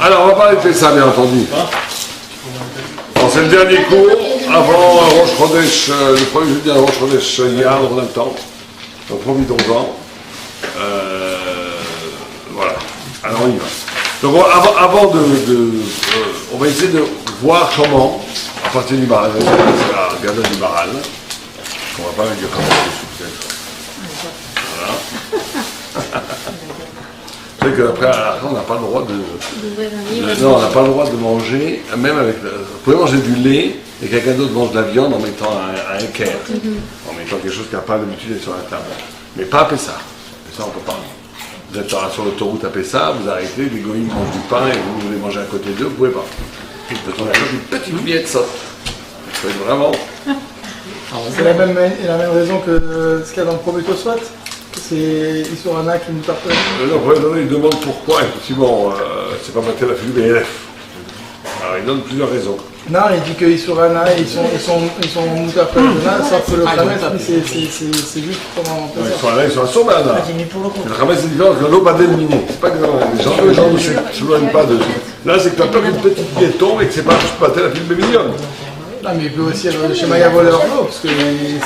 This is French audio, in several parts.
Alors, on va parler de Pessah, bien entendu. Bon, c'est le dernier cours avant Rosh Chodesh, le premier jeudi avant Rosh Chodesh Iyar, on a le temps. Donc, profitons-en. Voilà. Alors, on y va. Donc, avant on va essayer de voir comment, à partir du Maral, c'est la Gada du Maral, on va pas mettre du Khamar dessus, peut-être. Voilà. C'est qu'après, à la fin, on n'a pas le droit non, on n'a pas le droit de manger, même avec. Vous pouvez manger du lait et quelqu'un d'autre mange de la viande en mettant un équerre, en mettant quelque chose qui n'a pas l'habitude d'être sur la table. Mais pas à Pessah. Pessah, on ne peut pas. Vous êtes sur l'autoroute à Pessah, vous arrêtez, les goïms mangent du pain et vous voulez manger à côté d'eux, vous ne pouvez pas. Vous avez une petite miette, ça. C'est vraiment. C'est la même raison que ce qu'il y a dans le Prométhée soit. C'est Isurana qui nous partage. Non, il demande pourquoi, effectivement, c'est pas maté la fille BLF. Alors il donne plusieurs raisons. Non, il dit que Isurana, ils sont moutards sauf que le Khames, c'est juste pendant. Ils sont à Somana. Le Khames, c'est différent que l'eau pas déliminée. C'est pas que les gens ne s'éloignent pas de. Là, c'est que tu as peur qu'une petite pied tombe et que c'est pas juste maté la fille bémillonne. Non, mais il peut aussi avoir le schéma voleur l'eau, parce que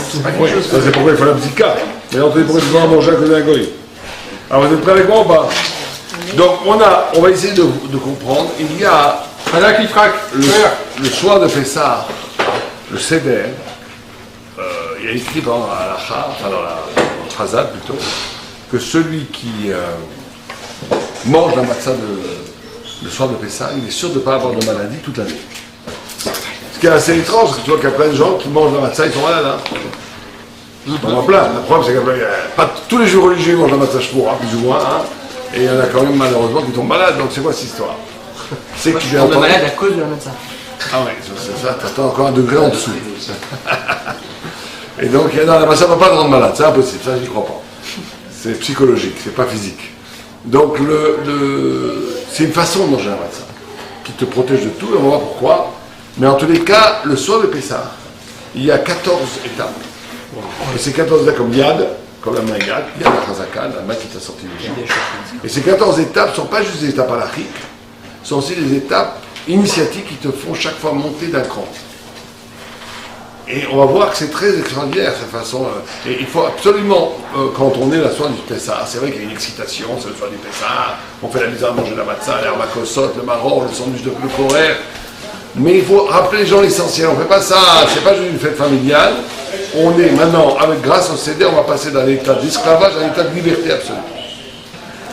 c'est pas quelque chose. Ça, c'est pourquoi il faut la petite carte. Mais on te dit pourquoi tu dois manger à côté d'un goy. Alors, vous êtes prêts avec moi ou pas? Donc, on va essayer de comprendre. Il y a le soir de Pessah, le Seder, il y a écrit dans la Char, dans la Chazad plutôt, que celui qui mange la matzah le soir de Pessah, il est sûr de ne pas avoir de maladie toute l'année. Ce qui est assez étrange, parce que tu vois qu'il y a plein de gens qui mangent la matzah, ils sont malades. On en a plein. Le problème, c'est que pas tous les jours religieux mangent la matzah shvoura, plus ou moins, et il y en a quand même malheureusement qui tombent malades. Donc c'est quoi cette histoire? C'est que tu viens de malade à cause de la matzah. Ah oui, c'est ça, t'attends encore un degré en dessous. Et donc, non, la matzah ne va pas te rendre malade, c'est impossible, ça j'y crois pas. C'est psychologique, c'est pas physique. Donc c'est une façon de manger la matzah, qui te protège de tout, et on va voir pourquoi. Mais en tous les cas, le soir de Pessah, il y a 14 étapes. Et ces 14 étapes, comme Yad, comme la main Yad, Yad la Chazaka, la main qui t'a sorti d'Égypte. Et ces 14 étapes ne sont pas juste des étapes halachiques, ce sont aussi des étapes initiatiques qui te font chaque fois monter d'un cran. Et on va voir que c'est très extraordinaire cette façon. Et il faut absolument, quand on est la soirée du Pessah, c'est vrai qu'il y a une excitation, c'est le soir du Pessah, on fait la mise à manger la matzah, l'herbe à kosot, le marron, le sandwich de coréen. Mais il faut rappeler les gens l'essentiel. On ne fait pas ça, c'est pas juste une fête familiale. On est maintenant, grâce au CD, on va passer d'un état d'esclavage à un état de liberté absolue.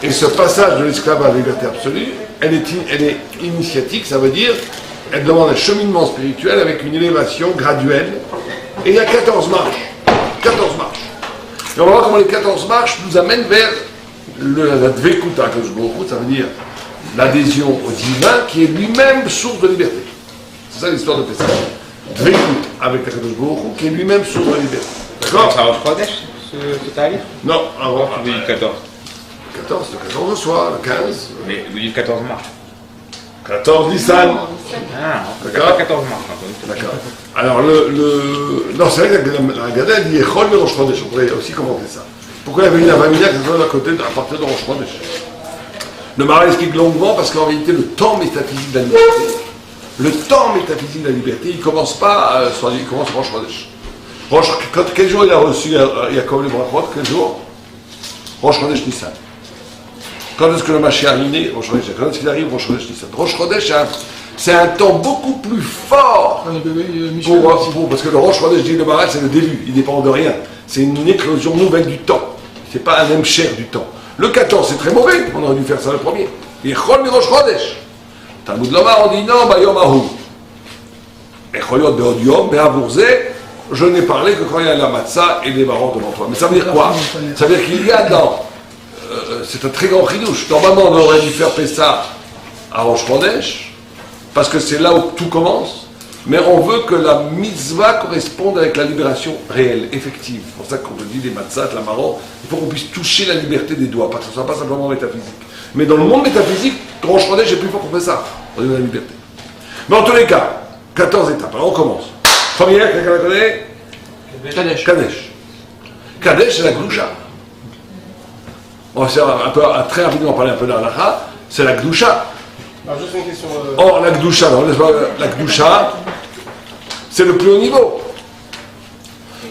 Et ce passage de l'esclavage à la liberté absolue, elle est initiatique, ça veut dire, elle demande un cheminement spirituel avec une élévation graduelle. Et il y a 14 marches. 14 marches. Et on va voir comment les 14 marches nous amènent vers la Dvekuta, ça veut dire l'adhésion au divin qui est lui-même source de liberté. C'est ça l'histoire de Pessah. Dveikut avec Akadosh Baruch Hu, qui est lui-même source de liberté. D'accord? Ça Rosh Chodesh, ce tarif? Non, avant. Vous dites 14. 14, le 14 au soir, le 15. Mais vous dites 14 marches. 14 Nissan. Ah, d'accord? 14 marches. D'accord. Alors, non, c'est vrai que la Gada dit Echol de Rosh Chodesh. On pourrait aussi commenter ça. Pourquoi il y avait une avamina qui se à côté, à partir de Rosh Chodesh? Le Maral explique longuement parce qu'en réalité, le temps métaphysique de la liberté, il ne commence pas, il commence Rosh Chodesh. Quel jour il a reçu Yaakov les brachot? Quel jour? Rosh Chodesh Nissan. Quand est-ce que le Mashiach est né? Rosh Chodesh. Quand est-ce qu'il arrive? Rosh Chodesh Nissan. Rosh Chodesh, c'est un temps beaucoup plus fort parce que le Rosh Chodesh, dit le Maral, c'est le début, il ne dépend de rien. C'est une éclosion nouvelle du temps. C'est pas un cher du temps. Le 14, c'est très mauvais, on aurait dû faire ça le premier. Et Chol mi Rosh Chodesh. Talmud Lomar, on dit non, Bayom Ahou. Et Choyot Beod Yom, Be'avourze, je n'ai parlé que quand il y a la matzah et les marrons devant toi. Mais ça veut dire quoi? Ça veut dire qu'il y a c'est un très grand chidouche. Normalement, on aurait dû faire Pessah à Rosh Chodesh, parce que c'est là où tout commence. Mais on veut que la mitzvah corresponde avec la libération réelle, effective. C'est pour ça qu'on te dit les matzah, la marron, il faut qu'on puisse toucher la liberté des doigts, parce que ce ne soit pas simplement métaphysique. Mais dans le monde métaphysique, Rosh Chodesh, c'est plus fort qu'on fait ça. On donne la liberté. Mais en tous les cas, 14 étapes. Alors on commence. Première, quelqu'un la connaît? Kadesh. Kadesh, c'est la Gloucha. On va faire très rapidement parler un peu de la halakha. c'est la Gdusha. Alors, juste une question. Or, la Gdusha, non, la Gdusha, c'est le plus haut niveau.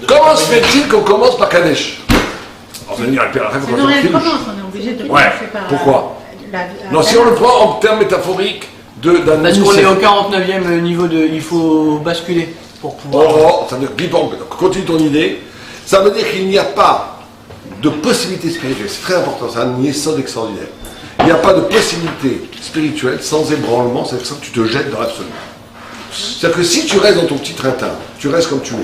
Comment se fait-il qu'on commence par Kadesh? Alors, vous allez dire, C'est dans la commence, on est obligé de Ouais, commencer par. pourquoi? Non, si on le prend en termes métaphoriques d'un Parce qu'on est au 49e niveau de. Il faut basculer pour pouvoir. ça veut dire, continue ton idée. Ça veut dire qu'il n'y a pas de possibilité spirituelle. C'est très important, c'est un yesod extraordinaire. Il n'y a pas de possibilité spirituelle sans ébranlement, c'est-à-dire que tu te jettes dans l'absolu. C'est-à-dire que si tu restes dans ton petit train-train, tu restes comme tu es,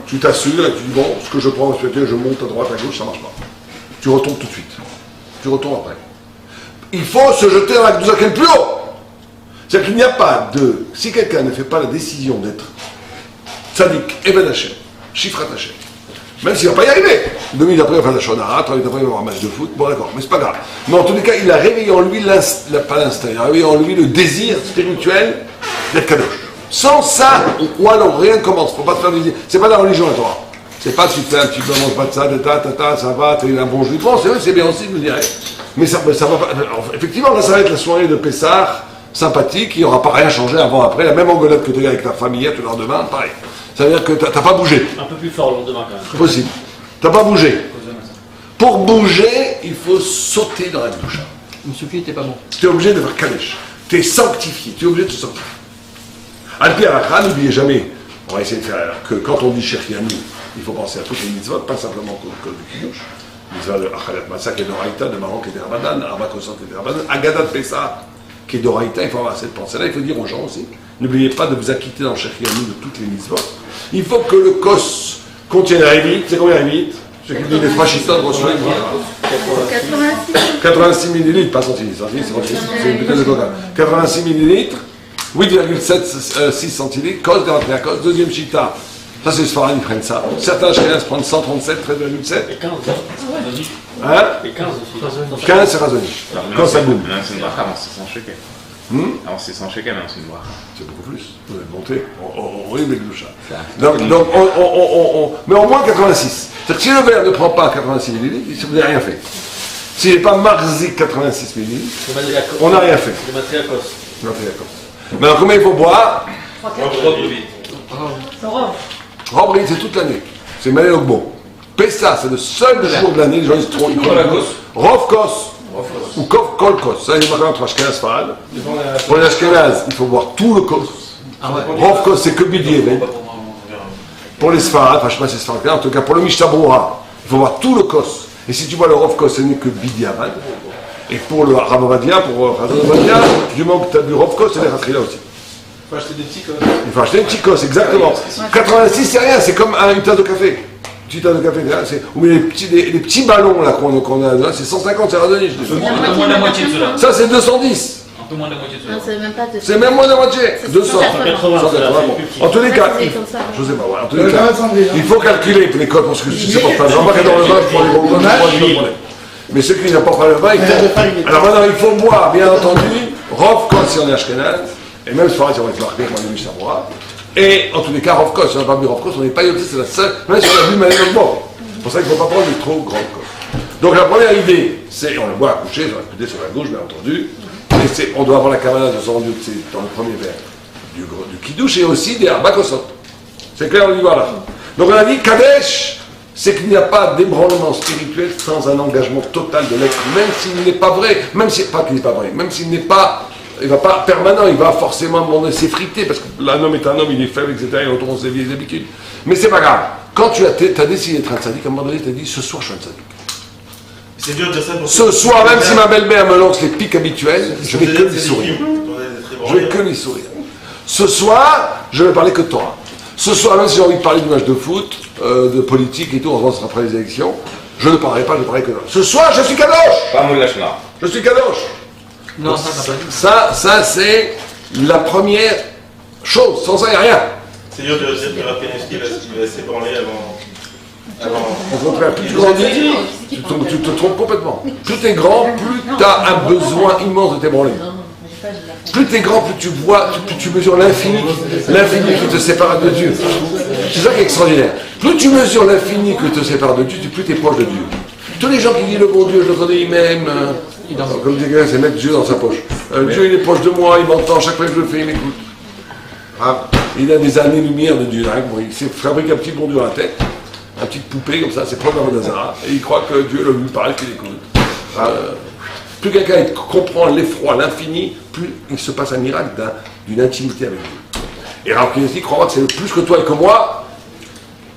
tu t'assures et tu dis bon, ce que je prends en spirituel, je monte à droite, à gauche, ça ne marche pas. Tu retombes tout de suite. Tu retombes après. Il faut se jeter dans la Gdusha qui est le plus haut. C'est-à-dire qu'il n'y a pas de... Si quelqu'un ne fait pas la décision d'être tzaddik, Eben Hashem, Shifrat Hashem, même s'il ne va pas y arriver. 2 minutes après, il va faire la shonara, 3 minutes après, il va avoir un match de foot, bon d'accord, mais c'est pas grave. Mais en tous les cas, il a réveillé en lui, pas l'instinct, il a réveillé en lui le désir spirituel d'être kadosh. Sans ça, ou alors rien ne commence, il ne faut pas te faire du désir. C'est pas la religion, la Torah. C'est pas si tu fais un petit peu, mange pas de ça, ça va, tu as un bon jus. Bon, c'est vrai, c'est bien aussi, je vous dirais. Mais ça va pas. Alors, effectivement, là, ça va être la soirée de Pessah, sympathique, il n'y aura pas rien changé avant, après, la même engueulade que tu as avec ta famille hier, tu le lendemain, pareil. Ça veut dire que tu n'as pas bougé. Un peu plus fort le lendemain quand même. Possible. Tu n'as pas bougé. Pour bouger, il faut sauter dans la Gdusha. Monsieur Pi, t'es pas bon. Tu es obligé de faire Kadesh. Tu es sanctifié, tu es obligé de te sanctifier. Al-Pi Arachah, n'oubliez jamais, on va essayer de faire que quand on dit Shechianu, il faut penser à toutes les mitzvot, pas simplement que du Kiddush. Mitzvah de Achalat Matzah qui est d'Oraïta, de Maron qui est d'Rabanan, Arba Kosot qui est d'Rabanan, Agadat Pessah qui est d'Oraïta, il faut avoir cette pensée-là, il faut dire aux gens aussi, n'oubliez pas de vous acquitter dans Shechianu de toutes les mitzvot. Il faut que le kos contienne la révite, c'est combien la révite? Ce qui dit les frachistas de Roshua, 86 millilitres, pas centilitres, c'est une bouteille de coca. 86 millilitres, 8,6 centilitres, kos, garantie à kos, deuxième chita. Ça, c'est le Sfarad, ils prennent ça. Certains Ashkenaz prennent 137, 13,7. Et 15, razoni. Hein? Et 15 aussi. 15, c'est razoni. Quand ça boum. C'est une bracha, avant c'est 100 shekels. Avant c'est 100 shekels, maintenant c'est une bracha. C'est beaucoup plus. Vous allez monter. On est Gdusha. Donc, mais au moins 86. C'est-à-dire que si le verre ne prend pas 86 millilitres, vous n'avez rien fait. S'il n'est pas marzik 86 millilitres, on n'a rien fait. C'est matriakos. On a fait d'accord. Maintenant, combien il faut boire? Robri, c'est toute l'année. C'est Malé Ogbo. Pessa, c'est le seul jour de l'année, les gens ils se trompent. Rovkos. Ou Kolkos. Ça, il y a marqué entre Ashkenaz et Sfarad. Pour les Ashkenaz, il faut boire tout le kos. Rovkos, c'est que Bidi. Pour les Sfarad, enfin je ne sais pas si c'est Sfarad, en tout cas pour le Mishtabroura, il faut boire tout le kos. Et si tu bois le Rovkos, ce n'est que Bidi Avad. Et pour le Ravovadia, du moment que tu as bu Rovkos, c'est les Ratrila aussi. Il faut acheter des petits kos. Il faut acheter un petit kos, exactement. 86, c'est rien, c'est comme une tasse de café. Une petite tasse de café, ou les petits ballons là qu'on a, c'est 150, c'est radonné, je dis. Un peu moins de la moitié de cela. Ça, c'est 210. Un peu moins de la moitié de cela. Non, c'est même pas de. C'est même moins de la moitié. 200. 180, 180, bon. En tous les cas, je sais pas, ouais, en tous les cas, il faut calculer pour les codes, parce que je ne supporte pas. Je ne vais pas dans le vin, je prends les bons codes, je prends les bons problèmes. Mais ceux qui n'apportent pas le vin, ils font. Alors maintenant, il faut boire, bien entendu, Rovkos si on est Ashkenaz, et même si on va être marqué comme on est Mishabura. Et en tous les cas, Rovkos, si on n'a pas bu Rovkos, on n'est pas yoté, c'est la seule, même si on a bu Malé Ogbo. C'est pour ça qu'il ne faut pas prendre de trop grandes kos. Donc la première idée, c'est, on le boit à coucher, sur la côté sur la gauche, bien entendu, et on doit avoir la kavanah de son Dieu dans le premier verre du Kiddush et aussi des Arba Kosot. C'est clair, on y va là. Donc on a dit, Kadesh, c'est qu'il n'y a pas d'ébranlement spirituel sans un engagement total de l'être, même s'il n'est pas vrai, même si, pas qu'il n'est pas vrai, même s'il n'est pas, il va pas permanent, il va forcément s'effriter, parce que l'un homme est un homme, il est faible, etc., il retourne ses vieilles habitudes. Mais c'est pas grave. Quand tu as décidé d'être un tzaddik, à un moment donné, tu as dit, ce soir je suis un tzaddik. C'est dur de dire ça pour Ce soir, même si ma belle-mère me lance les pics habituels, je vais que lui sourire. Je vais que lui sourire. Ce soir, je vais parler que de Torah. Ce soir, même si j'ai envie de parler du match de foot, de politique et tout, on se sera après les élections, je ne parlerai pas, je parlerai que de Torah. Ce soir, je suis kadosh. Pas moule lachna. Je suis kadosh. Non, ça n'a pas dit. Ça c'est la première chose. Sans ça, il n'y a rien. C'est dur de rappeler ce qui va s'ébranler avant. Au contraire, plus tu grandis, tu te trompes complètement. Plus tu es grand, plus tu as un besoin immense de t'ébranler. Plus tu es grand, plus tu vois, plus tu mesures l'infini qui te sépare de Dieu. C'est ça qui est extraordinaire. Plus tu mesures l'infini qui te sépare de Dieu, plus tu es proche de Dieu. Tous les gens qui disent le bon Dieu, je le connais, il m'aime, Comme dit quelqu'un, c'est mettre Dieu dans sa poche. Dieu, il est proche de moi, il m'entend, chaque fois que je le fais, il m'écoute. Ah, il a des années-lumière de Dieu. Hein. Bon, il s'est fabriqué un petit bon Dieu à la tête, une petite poupée comme ça, c'est propre à Nazara, et il croit que Dieu lui parle, qu'il écoute. Plus quelqu'un comprend l'effroi, l'infini, plus il se passe un miracle d'une intimité avec Dieu. Et alors qu'il croit que c'est plus que toi et que moi,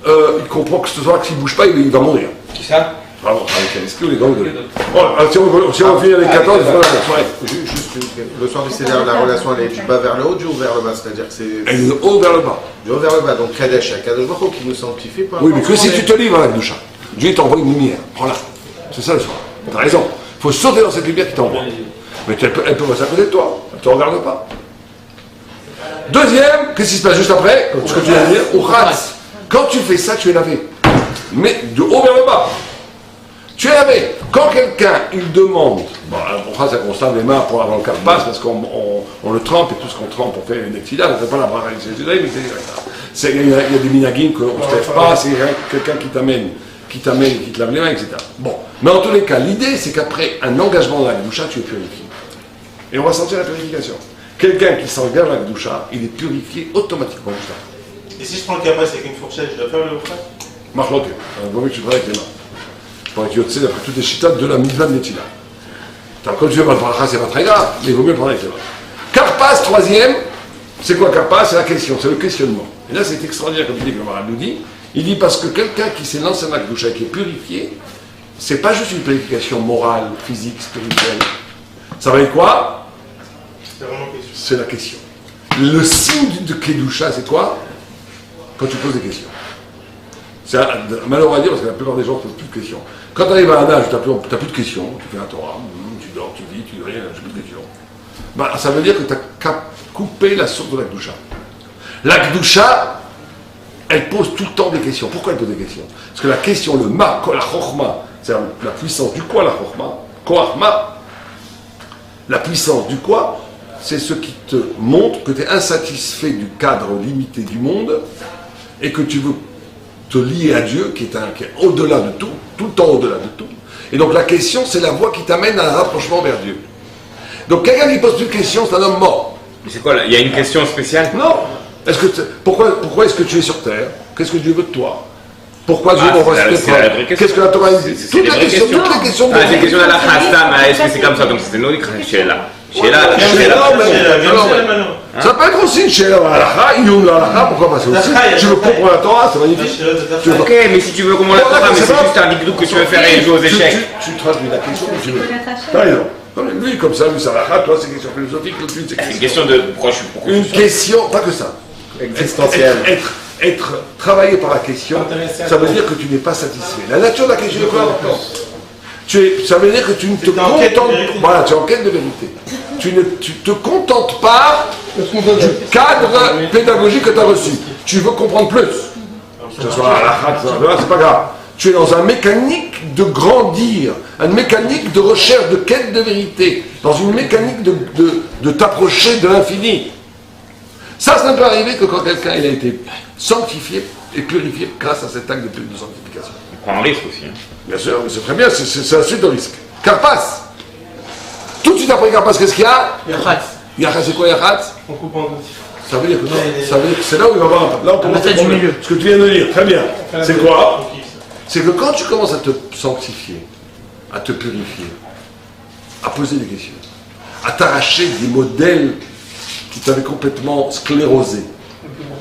il comprend que ce soir, que s'il ne bouge pas, il va mourir. Qui ça? Bravo, avec Alisky ou les gants de... Si on finit avec 14, Juste le soir du Seder, la relation elle est du bas vers le haut, du haut vers le bas, c'est-à-dire que c'est... Elle est du haut vers le bas. Du haut vers le bas, donc Kadesh, Kadosh Baruch Hu qui nous sanctifie. Oui, mais que si tu te livres avec Doucha, Dieu t'envoie une lumière, prends-la. C'est ça le soir. T'as raison. Il faut sauter dans cette lumière qui t'envoie. Mais elle peut passer à côté de toi, elle ne te regarde pas. Deuxième, qu'est-ce qui se passe juste après? Ce que tu viens de dire, Uratz. Quand tu fais ça, tu es lavé. Mais de haut vers le bas. Tu es lavé. Quand quelqu'un, il demande, bon, on fera ça qu'on se lave les mains pour avoir le carpas, parce qu'on le trempe, et tout ce qu'on trempe, on fait une extida, on ne fait pas la bracha avec ses mais c'est il y a des minagim qu'on ne se lève pas, c'est quelqu'un qui t'amène, qui te lave les mains, etc. Bon. Mais en tous les cas, l'idée, c'est qu'après un engagement dans la Gdoucha, tu es purifié. Et on va sentir la purification. Quelqu'un qui s'engage dans la Gdoucha, il est purifié automatiquement. Et si je prends le carpas avec une fourchette, je dois faire le frère? Marlotte, il vaut mieux que tu travailles avec les mains. Pour être yotzé d'après toutes les chitas de la mitzvah de Netila. Quand tu fais mal bracha, c'est pas très grave, mais il vaut mieux prendre avec les mains. Karpas, troisième, c'est quoi Karpas? C'est la question, c'est le questionnement. Et là, c'est extraordinaire, comme dit le Maral nous dit. Il dit parce que quelqu'un qui s'est lancé dans la Gdoucha, qui est purifié, c'est pas juste une purification morale, physique, spirituelle. Ça va être quoi? C'est la question. Le signe de Kedusha, c'est quoi? Quand tu poses des questions. C'est malheureux à dire parce que la plupart des gens ne posent plus de questions. Quand tu arrives à un âge où tu n'as plus de questions, tu fais un Torah, tu dors, tu vis, tu rien, tu n'as plus de questions. Ben, ça veut dire que tu as coupé la source de la Gdoucha. La Gdoucha, elle pose tout le temps des questions. Pourquoi elle pose des questions? Parce que la question, le ma, la chokhma, c'est la puissance du quoi, la chokhma, koachma, la puissance du quoi, c'est ce qui te montre que tu es insatisfait du cadre limité du monde et que tu veux te lier à Dieu qui est au-delà de tout le temps au-delà de tout. Et donc la question, c'est la voie qui t'amène à un rapprochement vers Dieu. Donc quelqu'un qui pose une question, c'est un homme mort. Mais c'est quoi là? Il y a une question spéciale? Non. Pourquoi est-ce que tu es sur terre? Qu'est-ce que Dieu veut de toi? Pourquoi Dieu m'envoie cette épreuve? Qu'est-ce que la Torah dit? Toutes les questions. C'est une question de la chasta, mais est-ce que c'est comme ça? Comme c'était non, Sheila. Ça peut être aussi une Sheila à l'Alaha, il ou l'Alaha, pourquoi pas? Tu veux comprendre la Torah, c'est magnifique. Ok, mais si tu veux comprendre la Torah, mais c'est juste un dikdouk que tu veux faire et jouer aux échecs. Tu traduis la question que tu veux. T'as raison. Lui, comme ça, lui, ça l'Alaha, toi, c'est une question philosophique, l'autre, c'est une question de pourquoi je suis pourquoi. Une question, pas que ça. Existentielle. Être travaillé par la question, ça veut dire que tu n'es pas satisfait. La nature de la question est plus importante. Ça veut dire que tu ne te contentes... Voilà, tu es en quête de vérité. Tu ne te contentes pas du cadre pédagogique que tu as reçu. Tu veux comprendre plus. Que ce soit à la c'est pas grave. Tu es dans une mécanique de grandir, une mécanique de recherche, de quête de vérité, dans une mécanique de t'approcher de l'infini. Ça ne peut arriver que quand quelqu'un il a été sanctifié et purifié grâce à cet acte de sanctification. Il prend un risque aussi. Hein. Bien sûr, mais c'est très bien, c'est la suite de risque. Karpas. Tout de suite après Karpas, qu'est-ce qu'il y a? Yachatz. Yachatz, c'est quoi Yachatz? On coupe en deux. Ça veut dire que non, ça veut dire que c'est là où il va y avoir un... Là, on commence à du milieu. Ce que tu viens de dire, très bien. C'est quoi? C'est que quand tu commences à te sanctifier, à te purifier, à poser des questions, à t'arracher des modèles qui t'avaient complètement sclérosé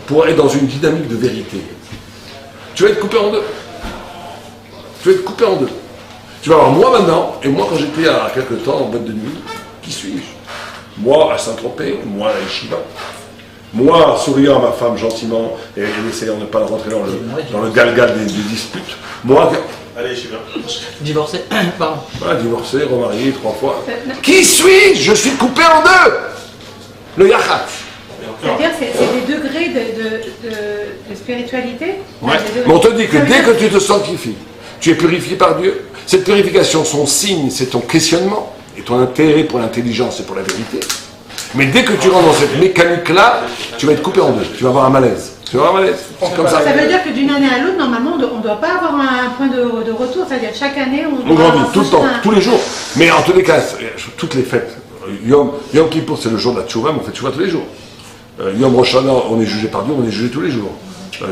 pour être dans une dynamique de vérité, tu vas être coupé en deux. Tu vas être coupé en deux. Tu vas avoir moi maintenant, et moi quand j'étais à quelque temps en boîte de nuit, qui suis-je? Moi à Saint-Tropez, moi à la Yeshiva, moi souriant à ma femme gentiment et essayant de ne pas rentrer dans le galgal des disputes, moi... Allez, Yeshiva. Divorcé, pardon. Voilà, divorcé, remarié 3 fois. Qui suis-je? Je suis coupé en deux. Le yachat. C'est-à-dire c'est des degrés de spiritualité. Ouais. Mais on te dit que dès que tu te sanctifies, tu es purifié par Dieu. Cette purification, son signe, c'est ton questionnement et ton intérêt pour l'intelligence et pour la vérité. Mais dès que tu rentres dans cette mécanique-là, tu vas être coupé en deux. Tu vas avoir un malaise. Tu vois, Valès? C'est comme ça. Ça veut dire que d'une année à l'autre, normalement, on ne doit pas avoir un point de retour. C'est-à-dire chaque année, on On doit grandit avoir tout le temps, un- tous les jours. Mais en tous les cas, toutes les fêtes. Yom Kippour, c'est le jour de la tchouva, mais on fait tchouva tous les jours. Yom Rosh Hashanah, on est jugé par Dieu, on est jugé tous les jours.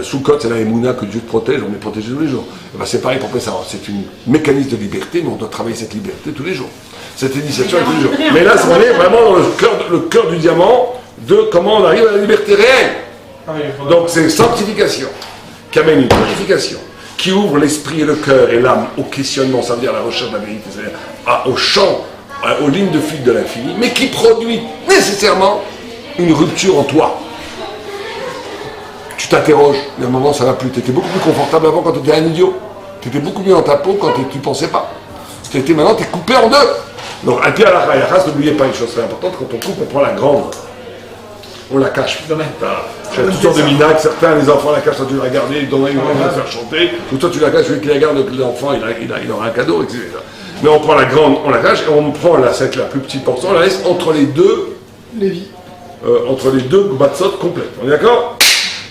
Sukkot, c'est la Emouna que Dieu te protège, on est protégé tous les jours. Et ben, c'est pareil pour Pessah. C'est un mécanisme de liberté, mais on doit travailler cette liberté tous les jours. Cette initiation tous les jours. Mais là, on est vraiment dans le cœur du diamant de comment on arrive à la liberté réelle. Donc c'est sanctification qui amène une purification, qui ouvre l'esprit et le cœur et l'âme au questionnement, ça veut dire à la recherche de la vérité, c'est-à-dire au champ, aux lignes de fuite de l'infini, mais qui produit nécessairement une rupture en toi. Tu t'interroges, mais à un moment ça va plus. Tu étais beaucoup plus confortable avant quand tu étais un idiot. Tu étais beaucoup mieux dans ta peau quand tu ne pensais pas. Maintenant tu es coupé en deux. Donc un pied à la race, n'oubliez pas une chose très importante, quand on coupe, on prend la grande. On la cache. J'ai toutes sortes de minacs, certains, les enfants la cachent, toi tu la gardes, ils donnent une va faire chanter, ou toi tu la caches, celui qui la garde, l'enfant, il aura un cadeau, etc. Mais on prend la grande, on la cache, et on prend la plus petite portion, on la laisse entre les deux, entre les deux matzot complètes. On est d'accord?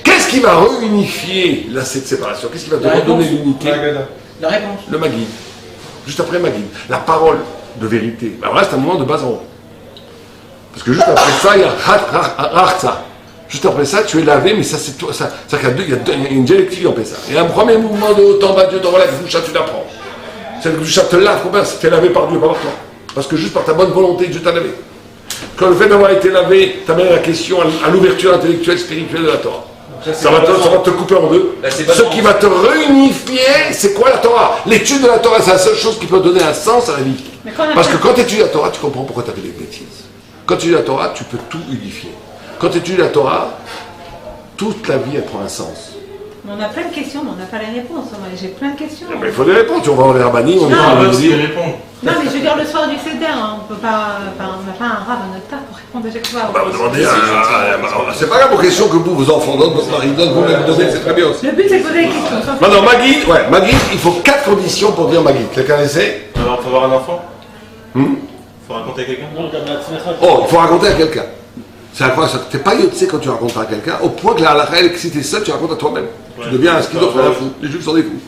Qu'est-ce qui va réunifier cette séparation? Qu'est-ce qui va te redonner l'unité? La réponse. Le Maguid. Juste après Maguid. La parole de vérité. Ben voilà, c'est un moment de bas en haut. Parce que juste après ça, il y a Rachza. Juste après ça, tu es lavé, mais ça, c'est toi. Il y a une dialectique en Pessah. Il y a un premier mouvement de haut en bas, Dieu t'envoie la Kedusha, tu l'apprends. C'est que Kedusha te lave, combien tu es lavé par Dieu, pas par toi. Parce que juste par ta bonne volonté, Dieu t'a lavé. Quand le fait d'avoir été lavé t'amène la question à l'ouverture intellectuelle, spirituelle de la Torah. Ça va te couper en deux. Ce qui va te réunifier, c'est quoi la Torah? L'étude de la Torah, c'est la seule chose qui peut donner un sens à la vie. Parce que quand tu étudies la Torah, tu comprends pourquoi tu as fait des bêtises. Quand tu étudies la Torah, tu peux tout unifier. Quand tu étudies la Torah, toute la vie, elle prend un sens. On a plein de questions, mais on n'a pas les réponses. Moi, j'ai plein de questions. Mais il faut des réponses. On va en les rabbiner, on va en dire. Non, mais je veux dire, le soir du Seder, hein, on peut pas. On n'a pas un rab à notre table pour répondre à chaque fois. Bah, vous demandez c'est pas grave vos questions que vos enfants donnent, votre mari donne, vous les donnez, c'est très bien aussi. Le but, c'est de poser des questions. Non, Maguid, il faut 4 conditions pour dire Maguid. Quelqu'un essaie? Alors, faut avoir un enfant Faut raconter à quelqu'un Oh, il faut raconter à quelqu'un. C'est incroyable, tu n'es pas yotzé quand tu racontes à quelqu'un, au point que la halakha, que si tu es seul, tu racontes à toi-même. Tu deviens un schizophrène, un fou. Les juifs sont des fous.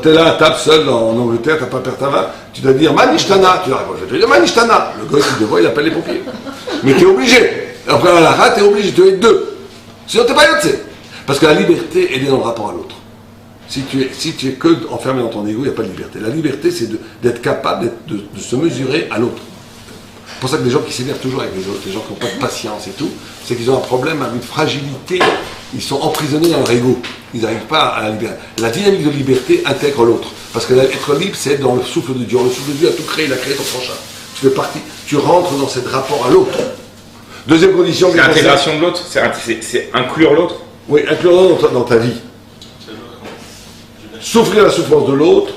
Tu es là à table seul en Angleterre, tu n'as pas père ta main, tu dois dire Manishtana. Tu dois répondre, je vais te dire Manishtana. Le gosse, il te voit, il appelle les pompiers. Mais tu es obligé. Après la halakha, tu es obligé, tu es deux. Sinon, tu n'es pas yotzé. Parce que la liberté, elle est dans le rapport à l'autre. Si tu es que enfermé dans ton ego, il n'y a pas de liberté. La liberté, c'est d'être capable de se mesurer à l'autre. C'est pour ça que les gens qui s'énervent toujours avec les autres, les gens qui n'ont pas de patience et tout, c'est qu'ils ont un problème avec une fragilité, ils sont emprisonnés dans leur ego. Ils n'arrivent pas à la liberté. La dynamique de liberté intègre l'autre. Parce que être libre, c'est être dans le souffle de Dieu. Le souffle de Dieu a tout créé, il a créé ton prochain. Tu fais partie, tu rentres dans ce rapport à l'autre. Deuxième condition... C'est l'intégration de l'autre, c'est inclure l'autre. Oui, inclure l'autre dans ta vie. Souffrir la souffrance de l'autre,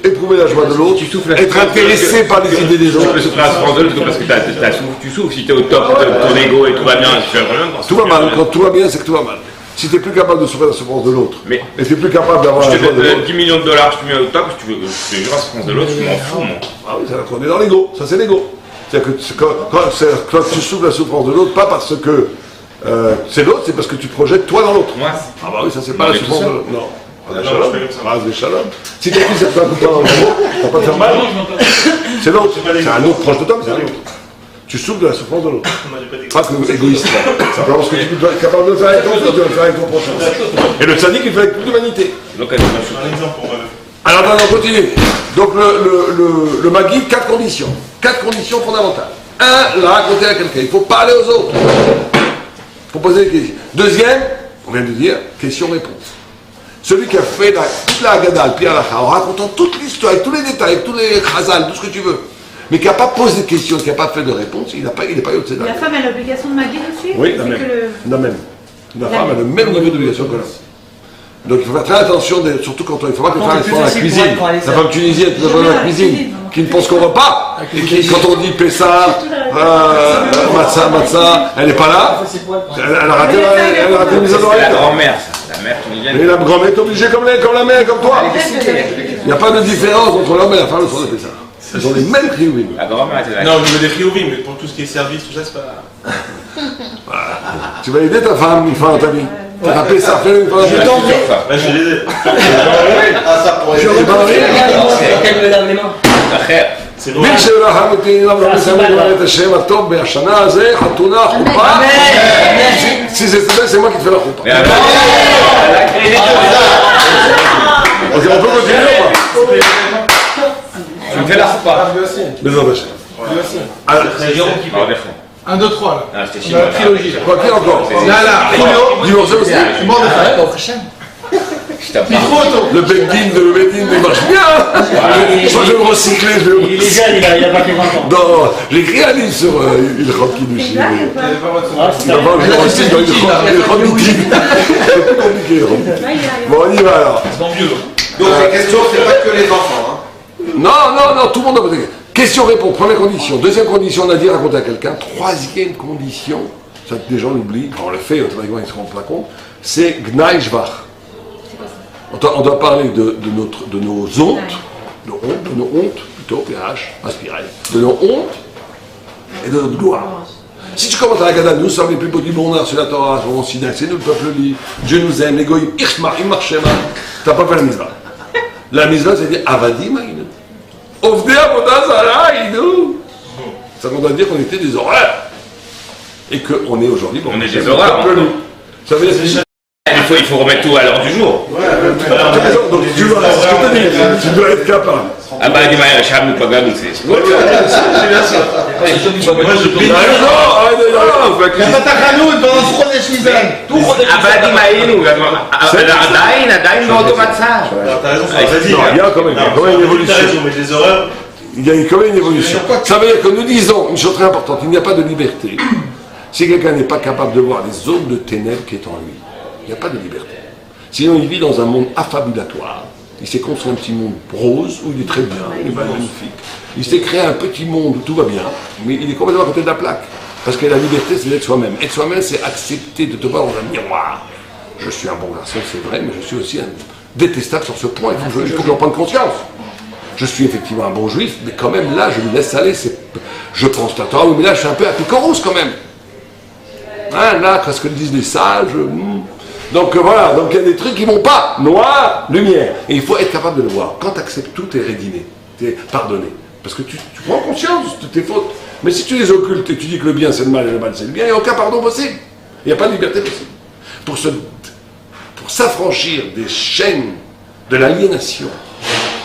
éprouver la joie de l'autre, être intéressé par les idées des Tu autres. peux souffrir la souffrance de l'autre parce que tu souffres. Si tu es au top de ton ego et tout va bien, tu fais rien. Tout va mal. Quand tout va bien, c'est que tout va mal. Si tu n'es plus capable de souffrir la souffrance de l'autre, Mais et tu n'es plus capable d'avoir je la te joie de donne l'autre, 10 millions de dollars, je te mets au top, je te jure la souffrance de l'autre, je m'en fous, moi. ah oui, on est dans l'ego. Ça, c'est l'ego. C'est-à-dire que quand tu souffres la souffrance de l'autre, pas parce que c'est l'autre, c'est parce que tu projettes toi dans l'autre. Moi, Ah bah oui, ça c'est pas Non, la mais souffrance tout de ça. l'autre. Non. Non, Shalom. je fais comme ça. Phrase de shalom. Si tu as pris certains coups dans le dos, ça va pas te faire mal. C'est l'autre. C'est un autre proche de toi, mais c'est un autre. Tu souffres de la souffrance de l'autre. Moi, j'ai pas dit Pas que égoïste. Simplement parce que tu peux être capable de le faire avec ton frère, tu vas le faire avec ton prochain. Et le tzaddik, il fait avec toute l'humanité. donc, un exemple pour moi. Alors, on continue. Donc, le Maguid, 4 conditions. 4 conditions fondamentales. 1, la raconter à quelqu'un. Il ne faut parler aux autres. Il faut poser des questions. Deuxième, on vient de dire, question-réponse. Celui qui a fait toute la Haggadah, le Pi Halacha, en racontant toute l'histoire, avec tous les détails, avec tous les chazal, tout ce que tu veux, mais qui n'a pas posé de questions, qui n'a pas fait de réponse, il n'est pas yotzé. La femme a l'obligation de Maguid aussi? Oui, la même. La femme a le même niveau d'obligation que l'homme. Donc il faut faire très attention, surtout quand il ne faut pas que Par faire contre, dans la c'est plus cuisine. facile pour aller La faire. femme tunisienne, qui dans la cuisine, qui ne pense qu'au repas, et qui, quand on dit Pessa, Matza, elle n'est pas là, elle a raté la mise en c'est la oreille. grand-mère, ça. La mère tunisienne. Et la grand-mère est obligée comme la mère, comme toi. Il n'y a pas de différence entre l'homme et la femme le soir de Pessa. Ils ont les mêmes chiyuvim. La grand-mère était là. Non, je veux des chiyuvim, mais pour tout ce qui est service, tout ça, c'est pas. Tu vas aider ta femme une fois dans ta vie. Rappelez ça, fais une fois. Je t'en prie. Là, je les ai. Ah, ça pourrait Je être. Elle me lave les mains. C'est loin. מי שלא חמותי למה לא מסמל את השם הטוב בשנה הזה, חתונה, חופה. Si c'est moi qui te fais la choupa. Ok, on peut continuer ou pas? Tu me fais la soupe. Lui aussi. Bézard Hachem. Lui aussi. Alors, C'est Jérôme qui Alors, fait. des fois. 1, 2, 3 là. Ah, j'étais chez La moi. trilogie. quoi qu'il encore? Là, Julio, Divorcé aussi? mort de frère. Je tape. Le Bedin il marche bien. Moi je vais me recycler. Il est jeune, il a pas fait 20 ans. Non, j'ai écrit un livre sur Ilchot Kiddushin. C'est blague ou pas? Ah, c'est D'abord, je le recycle dans Ilchot Kiddushin. C'est plus compliqué. Là, il arrive. Bon, on y va alors. C'est tant mieux. Donc les questions, c'est pas que les enfants. Hein. Non, tout le monde a posé. Question-réponse, première condition. Deuxième condition, on a dit raconter à quelqu'un. Troisième condition, ça des gens l'oublient, quand on le fait, automatiquement ils ne se rendent pas compte, c'est Gnai Shvach. On doit parler de nos hontes, de nos hontes, plutôt, PH, aspiré, de nos hontes et de notre gloire. Si tu commences à la Gada, nous sommes les plus beaux du monde, sur la Torah, sur mon Sinaï, c'est nous le peuple libre, Dieu nous aime, les goïms, Irshma, Imarshema, t'as pas fait la misva. La misva, c'est dire Avadim Aïnou. Ovdei Avodah Zara Aïnou. Ça veut dire qu'on était des horreurs. Et qu'on est aujourd'hui, On est des horreurs, peuple hein. libre. Ça veut dire Il faut remettre tout à l'heure du jour. donc tu dois être capable. Ah bah, dis-moi, Cham ou pas Gadou, c'est. Moi, je peux עבד עם היינו, עדיין באותו מצב. T'as raison, Ah, vas-y. il y a quand même une évolution. T'as raison, mais les horreurs. Il y a quand même une évolution. Ça veut dire que nous disons une chose très importante, il n'y a pas de liberté. Si quelqu'un n'est pas capable de voir les zones de ténèbres qui est en lui, il n'y a pas de liberté. Sinon il vit dans un monde affabulatoire. Il s'est construit un petit monde rose où il est très bien, il est magnifique. Il s'est créé un petit monde où tout va bien, mais il est complètement à côté de la plaque. Parce que la liberté, c'est d'être soi-même. Être soi-même, c'est accepter de te voir dans un miroir. Je suis un bon garçon, c'est vrai, mais je suis aussi un détestable sur ce point. Il faut que j'en prenne conscience. Je suis effectivement un bon juif, mais quand même là, je me laisse aller. Je pense à toi, oui, mais là, je suis un peu apikoros quand même. Hein, là, qu'est-ce que disent les sages Donc voilà, donc il y a des trucs qui vont pas. Noir, lumière. Et il faut être capable de le voir. Quand tu acceptes tout, tu es rédimé, tu es pardonné. Parce que tu prends conscience de tes fautes. Mais si tu les occultes et tu dis que le bien c'est le mal et le mal c'est le bien, il n'y a aucun pardon possible. Il n'y a pas de liberté possible. Pour s'affranchir des chaînes de l'aliénation,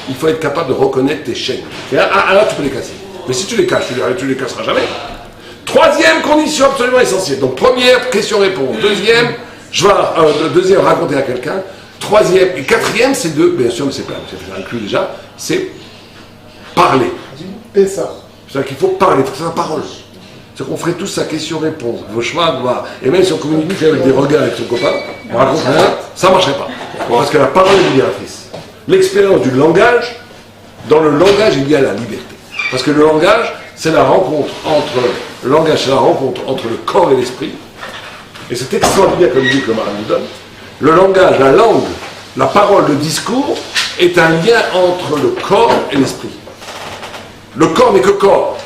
il faut être capable de reconnaître tes chaînes. Et là, tu peux les casser. Mais si tu les casses, tu les casseras jamais. Troisième condition absolument essentielle. Donc première, question-réponse. Deuxième, raconter à quelqu'un. Troisième et quatrième, c'est bien sûr, mais c'est inclus déjà, c'est parler. Pessah. C'est-à-dire qu'il faut parler, c'est la parole. C'est qu'on ferait tous sa question-réponse. Et même si on communique avec des regards avec son copain, on raconte rien, ça ne marcherait pas. Parce que la parole est libératrice. L'expérience du langage, dans le langage, il y a la liberté. Parce que le langage, c'est la rencontre entre le corps et l'esprit. Et c'est extraordinaire comme dit que Marie nous donne. Le langage, la langue, la parole, le discours est un lien entre le corps et l'esprit. Le corps n'est que corps.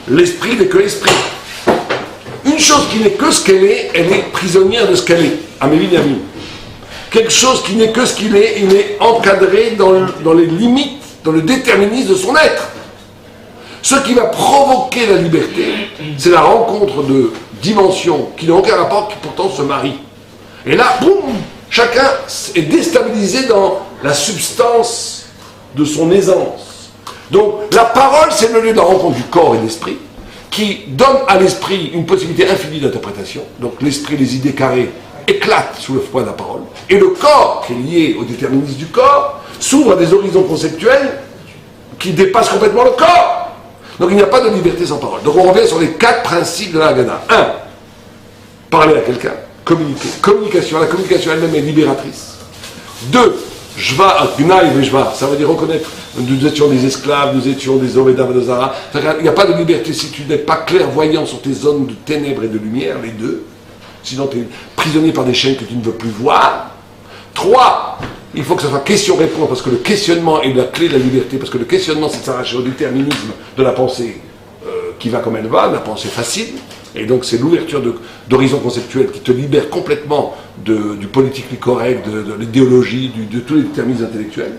L'esprit n'est que esprit. Une chose qui n'est que ce qu'elle est prisonnière de ce qu'elle est. Amélie. Quelque chose qui n'est que ce qu'il est, il est encadré dans les limites, dans le déterminisme de son être. Ce qui va provoquer la liberté, c'est la rencontre de dimensions qui n'ont aucun rapport, qui pourtant se marient. Et là, boum, chacun est déstabilisé dans la substance de son aisance. Donc la parole, c'est le lieu de la rencontre du corps et de l'esprit, qui donne à l'esprit une possibilité infinie d'interprétation. Donc l'esprit, les idées carrées, éclatent sous le poids de la parole. Et le corps, qui est lié au déterminisme du corps, s'ouvre à des horizons conceptuels qui dépassent complètement le corps. Donc il n'y a pas de liberté sans parole. Donc on revient sur les 4 principes de la Haganah. 1. Parler à quelqu'un. Communiquer. Communication. La communication elle-même est libératrice. 2. Ça veut dire reconnaître, nous étions des esclaves, nous étions des Ovedam de Zara. Il n'y a pas de liberté si tu n'es pas clairvoyant sur tes zones de ténèbres et de lumière, les deux. Sinon tu es prisonnier par des chaînes que tu ne veux plus voir. 3. Il faut que ce soit question-réponse, parce que le questionnement est la clé de la liberté, parce que le questionnement c'est de s'arracher au déterminisme de la pensée qui va comme elle va, la pensée facile. Et donc c'est l'ouverture d'horizons conceptuels qui te libère complètement du politically correct, de l'idéologie, de tous les déterminismes intellectuels.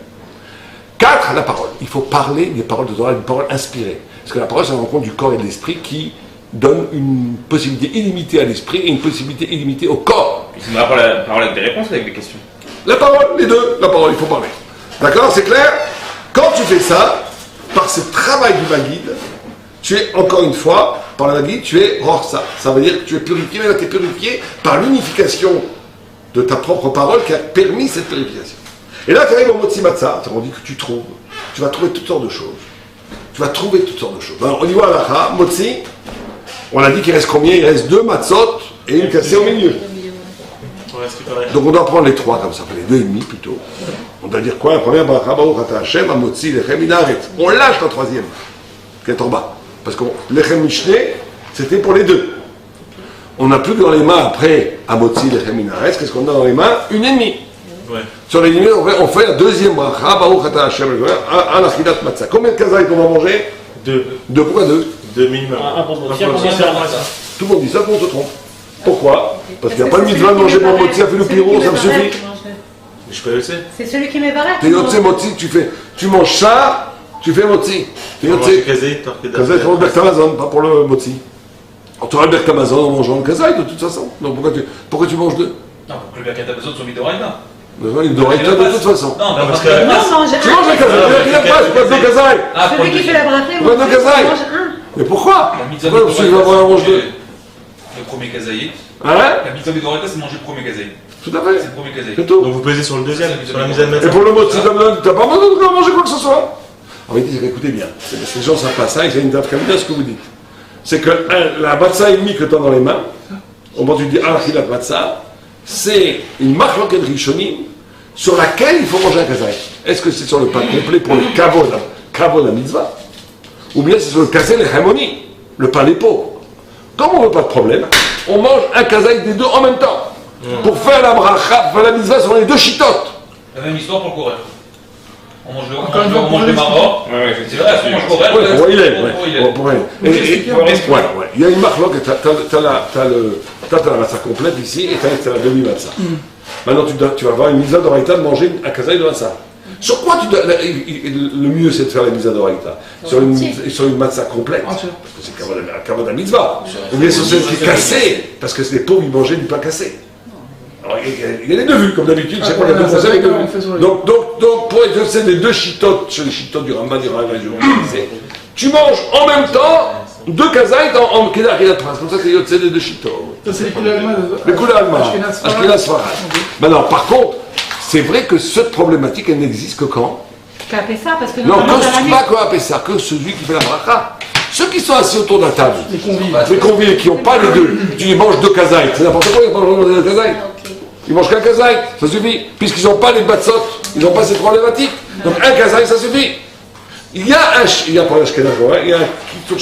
4, la parole. Il faut parler des paroles de Torah, une parole inspirée. Parce que la parole, c'est la rencontre du corps et de l'esprit qui donne une possibilité illimitée à l'esprit et une possibilité illimitée au corps. C'est la parole avec des réponses ou avec des questions? La parole, les deux, la parole, il faut parler. D'accord, c'est clair? Quand tu fais ça, par ce travail du Maguide, tu es, encore une fois, par le Maguide, tu es hors ça. Ça veut dire que tu es purifié, mais là tu es purifié par l'unification de ta propre parole qui a permis cette purification. Et là tu arrives au Motzi Matzah, on dit que tu trouves. Tu vas trouver toutes sortes de choses. Tu vas trouver toutes sortes de choses. Alors, au niveau halakha, Motzi, on a dit qu'il reste combien? Il reste 2 matzot et une cassée au milieu. Donc on doit prendre les 3 comme ça, enfin les 2,5 plutôt. On doit dire quoi? La première, Baruch Ata Hashem, Amotzi, Lechem Minaretz. On lâche la 3e, qui est en bas. Parce que Lechem Mishneh, c'était pour les 2. On n'a plus que dans les mains après Amotzi, Lechem Minaretz. Qu'est-ce qu'on a dans les mains? 1,5. Ouais. Sur les 1,5, on fait la 2e bracha, Baruch Ata Hashem, Anachidat Matzah. Combien de kazaït on va manger? 2. Pourquoi 2? 2 minimum. Tout le monde dit ça, tout le monde se trompe. Pourquoi? Parce qu'il n'y a pas de mitzvah de manger mon motzi, a fait le pyro, ça me suffit. Je peux le sais. C'est celui qui met barak. T'es yotze motzi, tu manges ça, tu fais motzi. T'es yotze. Kazaït pour le Birkat Hamazon, pas pour le motzi. Tu auras le Birkat Hamazon en mangeant le kazaït de toute façon. Donc pourquoi tu manges 2? Non, pour que le Birkat Hamazon soit mis d'oraïta. Il d'oraïta de toute façon. Non, parce que. Tu manges le kazaït, il n'y a pas, tu passes 2 kazaït. Celui qui fait la braquée, Tu passes 2 kazaït. Mais pourquoi? Pourquoi tu vas avoir mange 2? Le premier kazaït. Hein? La mitzvah d'oraïta, c'est manger le premier kazaït. Tout à fait. C'est le premier kazaït. C'est tout. Donc vous pesez sur le deuxième, sur la mise à mettre. Et pour le mot, t'as pas besoin de manger quoi que ce soit. En fait, écoutez bien, ces gens ne savent pas ça, ils ont une date comme ce que vous dites. C'est que la matzah ennemie que tu as dans les mains, au moment où tu dis Achilat matzah, c'est une machloket rishonim sur laquelle il faut manger un kazaï. Est-ce que c'est sur le pain complet pour le kavod la mitzvah, ou bien c'est sur le kasei le hamoni, le pain des pauvres? Comme on ne veut pas de problème, on mange un kazaï des deux en même temps. Pour faire la bracha, pour faire la mitzvah sur les 2 chitotes. La même histoire pour le Corée. On mange le Maroc. C'est vrai, on mange Corée. Pour il y a une marloque, tu as la matzah complète ici et tu as la demi-matzah. Maintenant, tu vas avoir une mitzvah d'oraïta de manger un kazaï de matzah. Sur quoi le mieux c'est de faire la mitzvah d'oraïta? Sur une matzah complète, parce que c'est kavod à mitzvah. Ou bien sur celle qui est cassée, parce que les pauvres ils mangeaient du pain cassé. Alors, il y a les 2 vues, comme d'habitude, chaque fois il y a 2 fois avec 2 vues. Donc, pour exercer les 2 chitotes, chez les chitotes du Rambam, tu manges en même temps 2 kazaït en Kedar et Pras. Comme ça, c'est les 2 chitotes. Ça, c'est les coups d'Allemagne. Les coups d'Allemagne. Ashkenaz Sfarad. Maintenant, par contre, c'est vrai que cette problématique, elle n'existe que quand? Qu'à Pessah, parce que non, pas qu'à Pessah, que celui qui fait la bracha. Ceux qui sont assis autour de la table, les convives qui n'ont pas les 2, tu les manges 2 kazaït. C'est n'importe quoi, ils mangent 2 kazaït. Ils mangent qu'un kazaït, ça suffit. Puisqu'ils n'ont pas les batsot, ils n'ont pas cette problématique. Donc un kazaït, ça suffit. Il y a pour l'Ashkenaz, il y a un qui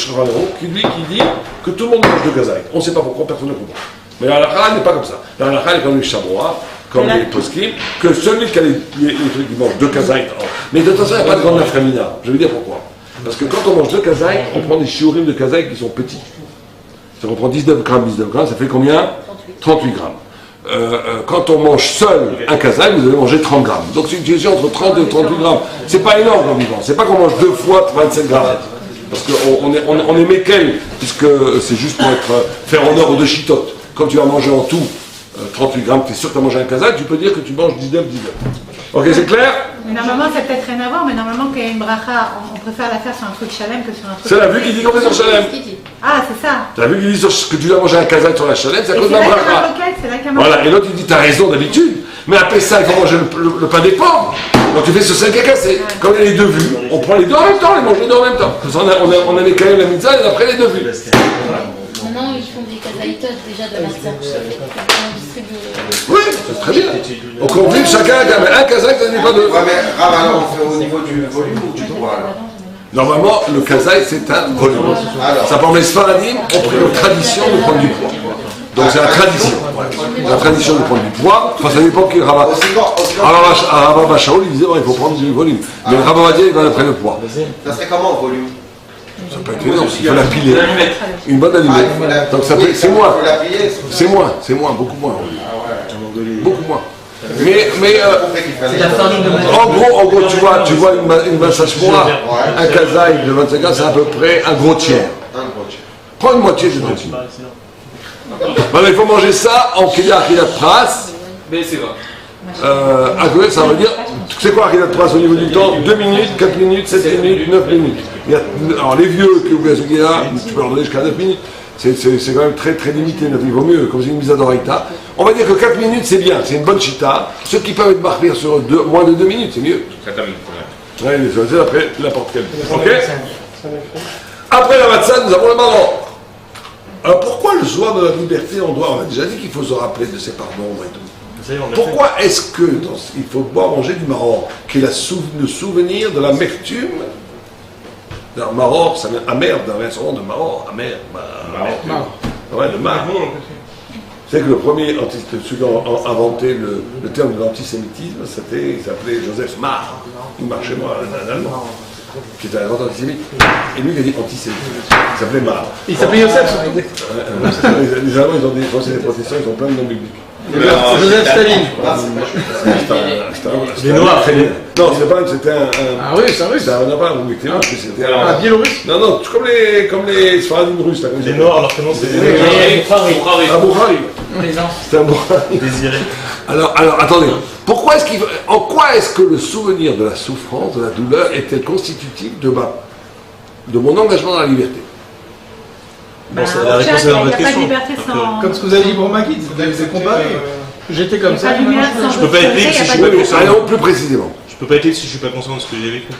dit que tout le monde mange 2 kazaït. On ne sait pas pourquoi, personne ne comprend. Mais la halakha n'est pas comme ça. La halakha est comme les chamois, comme les poskim, que celui qui a les trucs, il mange 2 kazaït. Mais de toute façon, il n'y a pas de grande nafkamina. Je vais dire pourquoi. Parce que quand on mange 2 kazaït, on prend des shiurim de kazaït qui sont petits. On prend 19 grammes, ça fait combien? 38 grammes. Quand on mange seul un kazaït, vous allez manger 30 grammes. Donc c'est une question entre 30 et 38 grammes. C'est pas énorme en vivant. C'est pas qu'on mange 2 fois 27 grammes. Parce qu'on est méquel, puisque c'est juste pour faire honneur aux 2 chitotes. Quand tu vas manger en tout 38 grammes, tu es sûr que tu as mangé un kazaït, tu peux dire que tu manges 19. Ok, c'est clair? Mais normalement, c'est peut-être rien à voir, mais normalement, quand il y a une bracha, on préfère la faire sur un truc chalem que sur un truc. C'est la vue qui dit qu'on fait sur chalem. Ah, c'est ça. C'est la vue qui dit que tu dois manger un kazaït sur la chalem, c'est à cause de la bracha. Voilà, et l'autre il dit t'as raison d'habitude, mais après ça, il faut manger le pain des pauvres. Donc tu fais ce 5 à casser. Quand il y a les 2 vues, on prend les 2 en même temps, les mange les 2 en même temps. Comme ça, on a quand même la mitzvah et après les 2 vues. Maintenant, ils font des kazaïtotes déjà de la salle. Oui, c'est très bien. Donc on vit chacun un kazaït, ça n'est pas 2. Ouais, mais Rav, alors on fait au niveau du volume ou du poids alors? Normalement, le kazaït c'est un volume. Ça pour les Sfaradim, on pris la tradition de prendre du poids. Donc c'est la tradition. La tradition de prendre du poids. Enfin, ça dépend qui est Rabat. Rabat Bachaoul, il disait il faut prendre du volume. Mais le Rabat Badia, il va après le poids. Ça serait comment au volume? Ça peut être énorme, il faut la piler. Une bonne allumette. Donc ça peut, c'est moins. C'est moins, beaucoup moins. C'est la farine de maïs. En gros, tu vois une massage mois, un kazaï de 25 ans, c'est à peu près un gros tiers. Prends une moitié de truc. Il faut manger ça en Achilat Pras. Mais c'est vrai. Ça veut dire, c'est quoi Achilat Pras au niveau du temps? 2 minutes, 4 minutes, 7 minutes, 9 minutes. Alors les vieux qui oublient ce qu'il y a, tu peux leur donner jusqu'à 9 minutes. C'est quand même très très limité, il vaut mieux, comme c'est une mise à d'oraïta. On va dire que 4 minutes c'est bien, c'est une bonne chita. Ceux qui peuvent être marqués sur moins de 2 minutes, c'est mieux. Ça termine. Ouais, c'est après n'importe quel. Ok. Après la matzah, nous avons le Maroc. Alors pourquoi le soir de la liberté, on a déjà dit qu'il faut se rappeler de ses pardons et tout. Pourquoi est-ce qu'il faut boire manger du Maroc, qui est le souvenir de l'amertume? Maror, ça vient amer, d'un son de Maror, amer. Ouais, le mar. C'est que le premier, celui qui a inventé le terme de l'antisémitisme, il s'appelait Joseph Marr. Il marchait un Allemand, qui était un grand antisémite. Et lui, il a dit antisémite. Il s'appelait Marr. Il s'appelait Joseph, les Allemands, ils ont des protestants, ils ont plein de noms bibliques. Joseph Staline. C'était un Noirs. Non, c'était un. Ah oui, c'est un russe. C'était un Navarre, c'était un Biélorusse. Non, comme les Sfaradimes russes. Les Noirs, leur prénom, c'est un Boukhari. C'est un Boukhari. Désiré. Alors, attendez. En quoi est-ce que le souvenir de la souffrance, de la douleur, est-elle constitutif de mon engagement dans la liberté? Bon, c'est la réponse à votre question. Comme ce que vous avez dit pour ma guide, c'est comparé. J'étais comme ça. Je peux pas être libre si je suis pas conscient. Allons plus précisément. Je peux pas être libre si je suis pas conscient de ce que j'ai vécu.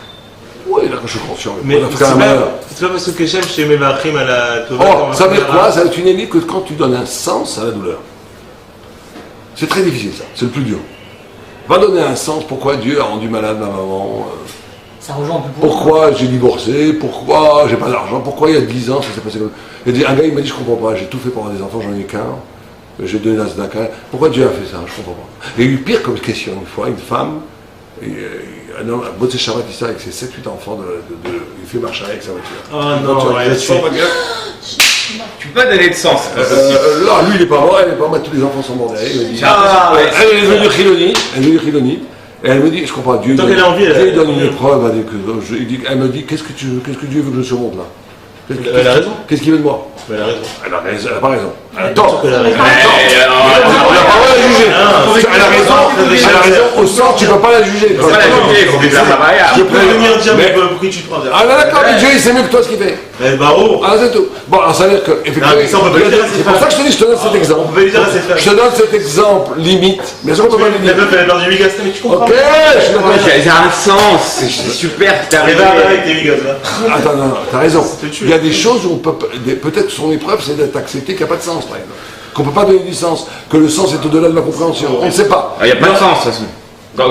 Oui, là, je suis conscient. Mais c'est pas parce que j'aime chez mes prime à la Tova. Oh, ça veut dire quoi? Ça veut dire une élite que quand tu donnes un sens à la douleur. C'est très difficile, ça. C'est le plus dur. Va donner un sens. Pourquoi Dieu a rendu malade ma maman? Ça rejoint un peu pourquoi j'ai divorcé? Pourquoi j'ai pas d'argent? Pourquoi il y a 10 ans ça s'est passé comme ça? Un gars il m'a dit je comprends pas, j'ai tout fait pour avoir des enfants, j'en ai qu'un. J'ai donné la tzedaka. Pourquoi Dieu a fait ça? Je comprends pas. Il y a eu pire comme question une fois, une femme, un homme, Botzé Shabbat, il avec ses 7-8 enfants, il fait marche avec sa voiture. Oh non, tu peux pas donner de sens. Là, lui il est pas mort, elle est pas mort, tous les enfants sont morts derrière. Il dit, elle est devenue Chiloni, et elle me dit, je comprends, Dieu donne une épreuve, elle me dit, qu'est-ce que Dieu veut que je surmonte là? Elle a raison. Qu'est-ce qu'il veut de moi? Elle a raison. Elle n'a pas raison. Attends. Elle a raison. Elle a raison au sens, tu ne peux pas la juger. Tu peux pas la juger, il faut que ça va. Je peux venir dire, mais pourquoi tu te prends? Ah d'accord, mais Dieu il sait mieux que toi ce qu'il fait. Eh bravo. Ah c'est tout. Bon, alors ça veut dire que, effectivement, c'est pour ça que je te dis, je te donne cet exemple. On peut lui dire à ses frères. Je te donne cet exemple limite, mais ça on peut pas lui dire. La meuf elle est dans du Migas, mais tu comprends? Ok, je suis d'accord. J'ai un sens, c'est super, t'es arrivé. Avec tes Migas là. Attends, non, t'as raison. Il y a des choses où on peut, peut-être son épreuve c'est d'être accepté qu'il n'y a pas de sens, par exemple. Qu'on ne peut pas donner du sens, que le sens est au-delà de la compréhension. On ne sait pas. Il n'y a pas de sens, de toute façon.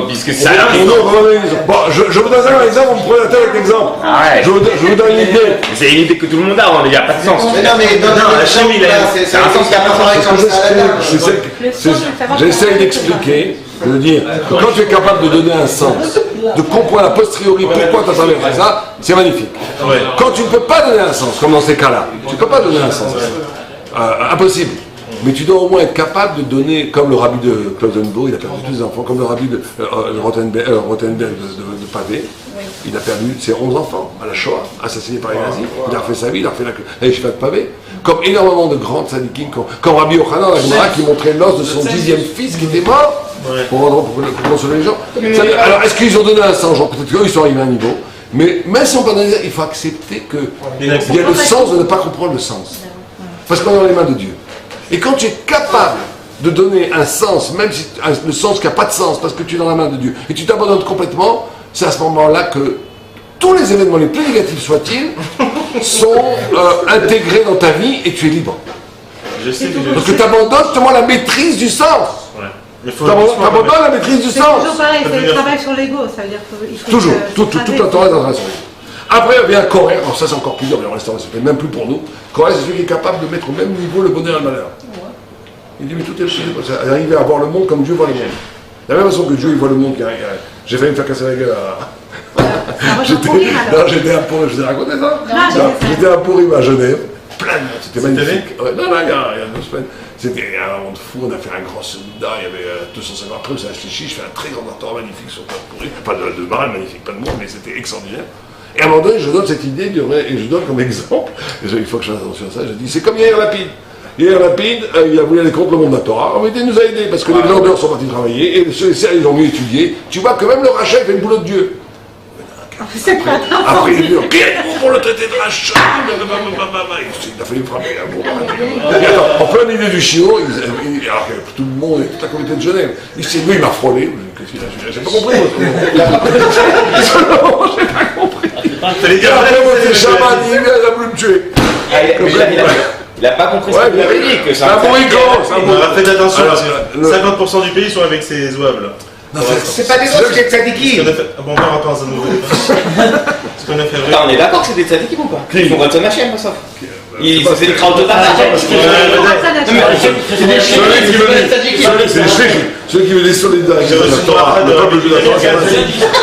Puisque ça. Bon, je vous donne un exemple, vous me prenez la tête avec l'exemple. Je vous donne une idée. C'est une idée que tout le monde a, il n'y a pas de sens. Mais non, mais la chimie, c'est un sens qui a pas de J'essaie d'expliquer, de dire que quand tu es capable de donner un sens, de comprendre a posteriori pourquoi tu as traversé ça, c'est magnifique. Quand tu ne peux pas donner un sens, comme dans ces cas-là, tu ne peux pas donner un sens. Impossible. Mais tu dois au moins être capable de donner, comme le rabbi de Klausenbourg, il a perdu tous ses enfants, comme le rabbi de Rothenberg de Pavé, il a perdu ses 11 enfants à la Shoah, assassiné par les nazis. Il a refait sa vie, il a refait la yeshiva de Pavé. Comme énormément de grands tzadikim, comme Rabbi Yochanan la Gemara qui montrait l'os de son 10e fils qui était mort, pour consoler les gens. Alors est-ce qu'ils ont donné un sens? Peut-être qu'eux ils sont arrivés à un niveau. Mais même si on peut donner, il faut accepter qu'il y a le sens de ne pas comprendre le sens. Parce qu'on est dans les mains de Dieu. Et quand tu es capable de donner un sens, même si le sens qui n'a pas de sens, parce que tu es dans la main de Dieu, et tu t'abandonnes complètement, c'est à ce moment-là que tous les événements les plus négatifs soient-ils, sont intégrés dans ta vie et tu es libre. Parce que tu abandonnes justement la maîtrise du sens. Tu abandonnes la maîtrise du sens. C'est toujours pareil, c'est le travail sur l'ego, ça veut dire qu'il faut... Toujours, tout le temps est dans un sens. Après vient Corée, alors ça c'est encore plus dur, mais en restaurant c'est même plus pour nous. Corée c'est celui qui est capable de mettre au même niveau le bonheur et le malheur. Il dit mais tout est possible, arriver à voir le monde comme Dieu voit le monde. De la même façon que Dieu il voit le monde, j'ai failli me faire casser la gueule J'étais à Purim, je vous ai raconté ça? J'étais à Purim à Genève, C'était magnifique. Ouais, non, il y a 2 semaines. C'était un moment de fou, on a fait un grand soldat, il y avait 250 après, c'est à Clichy, je fais un très grand restaurant magnifique sur Terre Pourrie. Pas de bar magnifique, pas de monde, mais c'était extraordinaire. Et à un moment donné, je donne cette idée, et je donne comme exemple, et il faut que je fasse attention à ça, je dis, c'est comme Yair Lapid. Yair Lapid, il a voulu aller contre le monde de la Torah, en réalité, il nous a aidés, parce que les glandeurs sont partis travailler, et les serres, ils ont mieux étudié. Tu vois que même le rachat, il fait le boulot de Dieu. C'est pas Après, il dit, pour le traité de rachat, il a fallu frapper un bon. Et attends, en pleine idée du chiot, alors que tout le monde et toute la communauté de Genève, il s'est lui, il m'a frôlé. Qu'est-ce qu'il a? J'ai pas compris, moi. J'ai pas compris. Fallait dire Après, moi, c'est chaman, il a voulu me tuer. Il a pas compris ce que vous avez dit, que c'est un bourricot. Faites attention, parce que 50% du pays sont avec ces zouaves là. Non, c'est pas des autres, c'est des tzadikim. Bon, on verra pas, ça nous ce qu'on a fait. On est d'accord que c'est des tzadikim ou pas? Ils font Ratzon Hashem, ça. Ils faisaient le crowd de Ceux qui veulent des solidarités,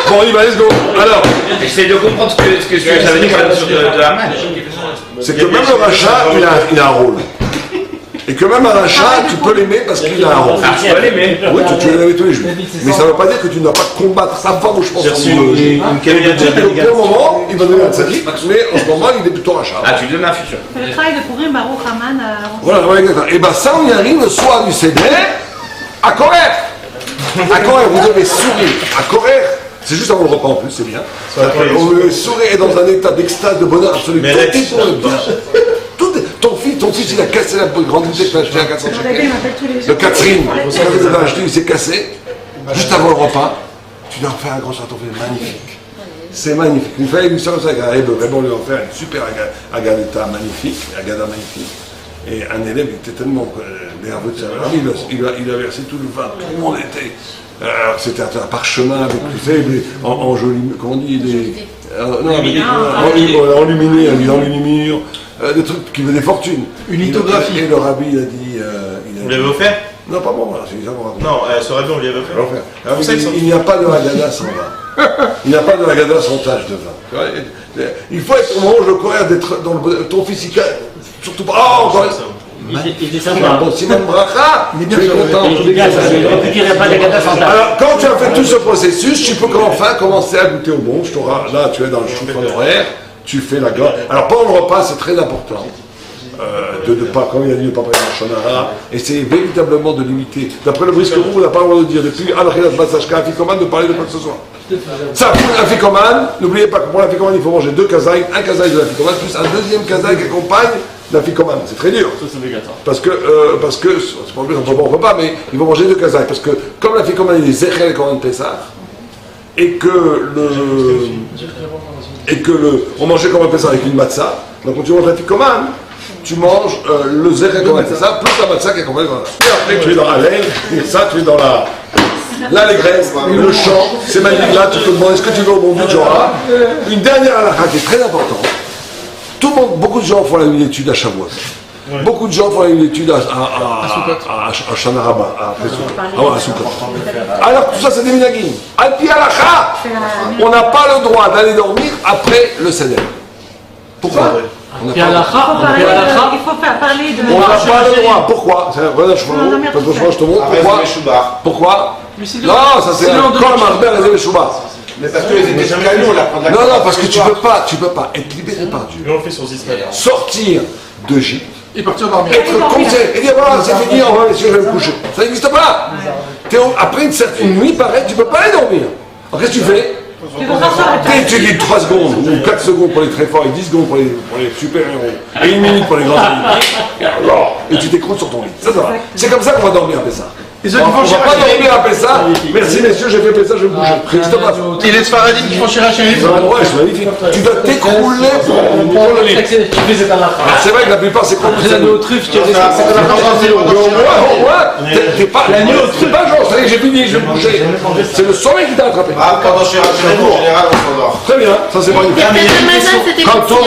bon, il va, let's go. Alors, j'essaie de comprendre ce que ça veut dire pour la notion de Haman. C'est que même le rachat, il a un rôle. Et que même un rachat, tu peux l'aimer parce qu'il a un rôle. Ah, tu peux l'aimer. Oui, tu l'aimes tous les jours. Mais ça ne veut pas dire que tu ne dois pas combattre sa femme, je pense. Pour le moment, il va devenir un tzadik, mais en ce moment, il est plutôt rachat. Ah, tu lui donnes un futur. Le travail de Purim, Baruch Haman. Voilà, exactement. Et bien ça, on y arrive le soir du Seder à Corée. À Corée, vous devez sourire. À Corée, c'est juste avant le repas en plus, c'est bien. On veut sourire et dans un état d'extase, de bonheur absolu. Tout est pour le bien. Ton fils, il a cassé la grande bouteille que tu as acheté à 400 shekels. Le Catherine, tu l'as acheté, il s'est cassé. Juste avant le repas, tu dois faire un grand château magnifique. C'est magnifique. Il fallait une histoire comme ça avec un Rebbe. Vraiment, lui a fait une super Agadeta magnifique, Et un élève était tellement nerveux de ça. Il a versé tout le vin, tout le monde était. C'était un parchemin avec, tu sais, en joli. Comment on dit enluminé, dans les murs. Des trucs qui venaient des fortunes. Une lithographie. Et le rabbi, il a dit. Vous l'avez offert? Non, pas moi, c'est ça. Non, ce rabbi, on lui avait offert. Il n'y a pas de Haggadah sans vin. Il n'y a pas de Haggadah sans tache de vin. Il faut être au moment où je cours d'être dans ton physique. Surtout pas. Oh, encore il était sympa. Bon, Simon Bracha, tu es content. Alors, quand tu as fait tout ce processus, tu peux enfin commencer à goûter au bon. Là, tu es dans le choufan horaire. Tu fais la gorge. Alors, pendant le repas, c'est très important de ne pas, comme il a dit, de ne pas parler de Shonara, et c'est véritablement de limiter. D'après le Brisker Rov, on n'a pas le droit de dire depuis Al-Khilat Batsashka, Afikoman, de parler de quoi que ce soit. Ça, pour l'Afikoman, n'oubliez pas que pour l'Afikoman, il faut manger 2 kazaïs, un kazaï de l'Afikoman, plus un deuxième kazaï qui accompagne l'Afikoman. C'est très dur. Ça, c'est obligatoire. Parce que c'est pas obligé, on ne peut pas, mais il faut manger 2 kazaïs. Parce que, comme l'Afikoman, il est Zechel et Koran Pessah, et on mangeait comme un Pessah avec une matzah, donc quand tu manges l'Afikoman, tu manges le zéret comme un Pessah, plus la matzah qui accompagne le Et après tu es dans la laine, et ça tu es dans l'allégresse, le chant, c'est magnifique, là tu peux demander ce que tu veux au bon Dieu, tu auras. Une dernière halakha qui est très importante. Tout le monde, beaucoup de gens font la nuit d'études à Shavuot. Ouais. Beaucoup de gens font la nuit d'études à Shana Rabba, à Sukkot. Alors tout ça c'est des minagim. Al-Pi halakha, on n'a pas le droit d'aller dormir après le Seder. Pourquoi? Il faut parler de. On n'a pas le droit. Pourquoi? Parce que je te montre. Pourquoi? Non, ça c'est comme Arbel et Zévé-Chouba. Mais parce que les étaient canons là. Non, parce que tu peux pas être libéré par Dieu. Sortir d'Égypte. Et partir dormir. Être conseillé. Et dire voilà, c'est fini, on va je vais me coucher. Ça n'existe pas. Après une certaine nuit, pareil, tu ne peux pas aller dormir. Alors qu'est-ce que tu fais? Tu dis 3 secondes ou 4 secondes pour les très forts et 10 secondes pour les super héros et 1 minute pour les grands héros. Et tu t'écroutes sur ton lit. Ça va. C'est comme ça qu'on va dormir après ça. On ne va pas dormir après ça. Merci messieurs, j'ai fait Pessah, je vais me coucher. Et les Sfaradim qui font chez Rachel. Ouais, c'est magnifique. Tu dois t'écrouler pour le lit. C'est vrai que la plupart c'est comme ça. L'agneau aux truffes, tu as des t'es pas genre, ça y est, j'ai fini, je vais me coucher. C'est le sommeil qui t'a attrapé. Ah, pendant chez Rachel, en général, on s'endort. Très bien, ça c'est magnifique. Quand on